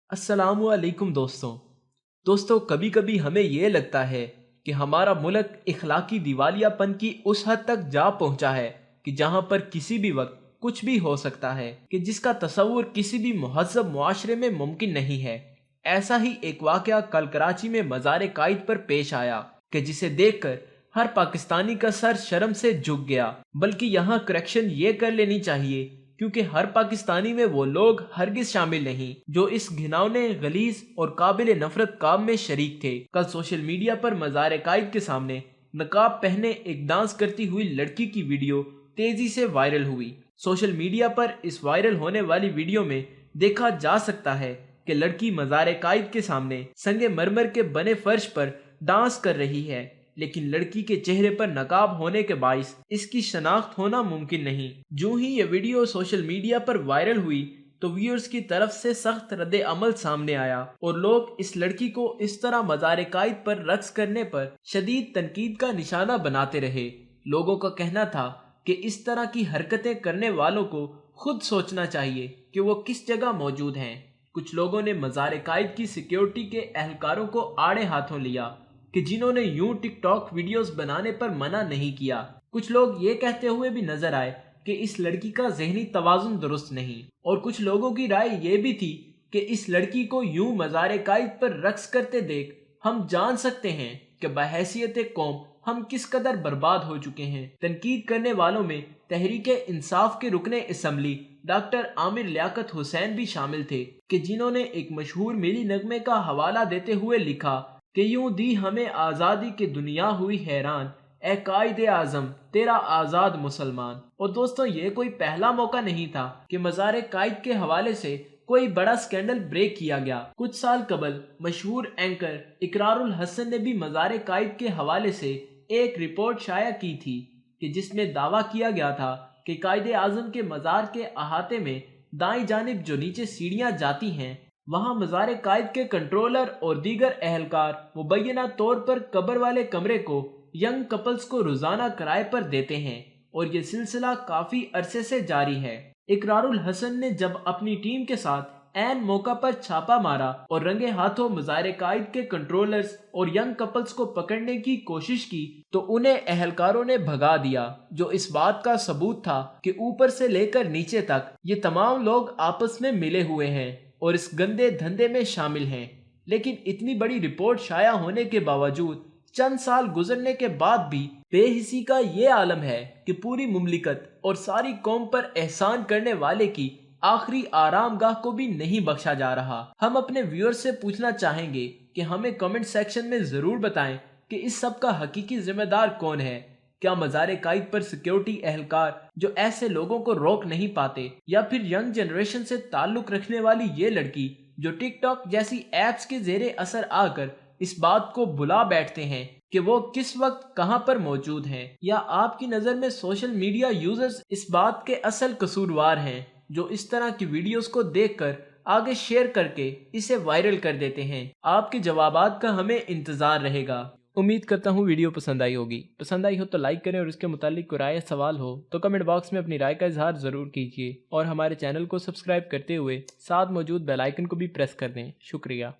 अस्सलामुअलैकुम दोस्तों कभी कभी हमें ये लगता है कि हमारा मुल्क इखलाकी दिवालियापन की उस हद तक जा पहुंचा है कि जहां पर किसी भी वक्त कुछ भी हो सकता है कि जिसका तसव्वुर किसी भी मुहज़्ज़ब मुआशरे में मुमकिन नहीं है। ऐसा ही एक वाक़या कल कराची में मज़ार कायद पर पेश आया कि जिसे देखकर हर पाकिस्तानी का सर शर्म से झुक गया। बल्कि यहाँ करेक्शन ये कर लेनी चाहिए क्योंकि हर पाकिस्तानी में वो लोग हरगिज शामिल नहीं जो इस घिनौने गलीज और काबिल नफरत काम में शरीक थे। कल सोशल मीडिया पर मज़ार कायद के सामने नकाब पहने एक डांस करती हुई लड़की की वीडियो तेजी से वायरल हुई। सोशल मीडिया पर इस वायरल होने वाली वीडियो में देखा जा सकता है कि लड़की मज़ार कायद के सामने संगे मरमर के बने फर्श पर डांस कर रही है, लेकिन लड़की के चेहरे पर नकाब होने के बाइस इसकी शनाख्त होना मुमकिन नहीं। जो ही ये वीडियो सोशल मीडिया पर वायरल हुई तो व्यूअर्स की तरफ से सख्त रद्द अमल सामने आया और लोग इस लड़की को इस तरह मज़ार कायद पर रक्स करने पर शदीद तनकीद का निशाना बनाते रहे। लोगों का कहना था कि इस तरह की हरकतें करने वालों को खुद सोचना चाहिए कि वो किस जगह मौजूद हैं। कुछ लोगों ने मज़ार कायद की सिक्योरिटी के एहलकारों को आड़े हाथों लिया कि जिन्होंने यूं टिकटॉक वीडियोस बनाने पर मना नहीं किया। कुछ लोग ये कहते हुए भी नजर आए कि इस लड़की का ज़हनी तवाज़ुन दुरुस्त नहीं, और कुछ लोगों की राय ये भी थी कि इस लड़की को यूं मज़ार कायद पर रक्स करते देख हम जान सकते हैं कि बहैसियत कौम हम किस कदर बर्बाद हो चुके हैं। तनकीद करने वालों में तहरीक इंसाफ के रुकने असम्बली डॉक्टर आमिर लियाकत हुसैन भी शामिल थे कि जिन्होंने एक मशहूर मिली नगमे का हवाला देते हुए लिखा कि यूं दी हमें आज़ादी की दुनिया हुई हैरान, ए कायदे आज़म तेरा आज़ाद मुसलमान। और दोस्तों ये कोई पहला मौका नहीं था कि मज़ार कायद के हवाले से कोई बड़ा स्कैंडल ब्रेक किया गया। कुछ साल कबल मशहूर एंकर इकरारुल हसन ने भी मज़ार कायद के हवाले से एक रिपोर्ट शाया की थी कि जिसमें दावा किया गया था कि कायदे आज़म के मज़ार के अहाते में दाईं जानिब जो नीचे सीढ़ियां जाती हैं वहां मज़ार कायद के कंट्रोलर और दीगर एहलकार मुबैना तौर पर कब्र वाले कमरे को यंग कपल्स को रोजाना किराए पर देते हैं, और ये सिलसिला काफी अरसे से जारी है। इकरारुल हसन ने जब अपनी टीम के साथ ऐन मौका पर छापा मारा और रंगे हाथों मज़ार कायद के कंट्रोलर्स और यंग कपल्स को पकड़ने की कोशिश की तो उन्हें एहलकारों ने भगा दिया, जो इस बात का सबूत था कि ऊपर से लेकर नीचे तक ये तमाम लोग आपस में मिले हुए हैं और इस गंदे धंधे में शामिल हैं। लेकिन इतनी बड़ी रिपोर्ट शाया होने के बावजूद चंद साल गुजरने के बाद भी बेहिसी का ये आलम है कि पूरी मुमलिकत और सारी कौम पर एहसान करने वाले की आखिरी आरामगाह को भी नहीं बख्शा जा रहा। हम अपने व्यूअर्स से पूछना चाहेंगे कि हमें कमेंट सेक्शन में जरूर बताएं कि इस सब का हकीकी जिम्मेदार कौन है। क्या मज़ार कायद पर सिक्योरिटी एहलकार जो ऐसे लोगों को रोक नहीं पाते, या फिर यंग जनरेशन से ताल्लुक रखने वाली ये लड़की जो टिकटॉक जैसी एप्स के जेरे असर आकर इस बात को भुला बैठते हैं कि वो किस वक्त कहां पर मौजूद हैं? या आपकी नजर में सोशल मीडिया यूजर्स इस बात के असल कसूरवार हैं जो इस तरह की वीडियोस को देखकर आगे शेयर करके इसे वायरल कर देते हैं? आपके जवाबात का हमें इंतजार रहेगा। उम्मीद करता हूँ वीडियो पसंद आई होगी। पसंद आई हो तो लाइक करें और इसके मुतालिक कोई राय सवाल हो तो कमेंट बॉक्स में अपनी राय का इजहार ज़रूर कीजिए, और हमारे चैनल को सब्सक्राइब करते हुए साथ मौजूद बेल आइकन को भी प्रेस कर दें। शुक्रिया।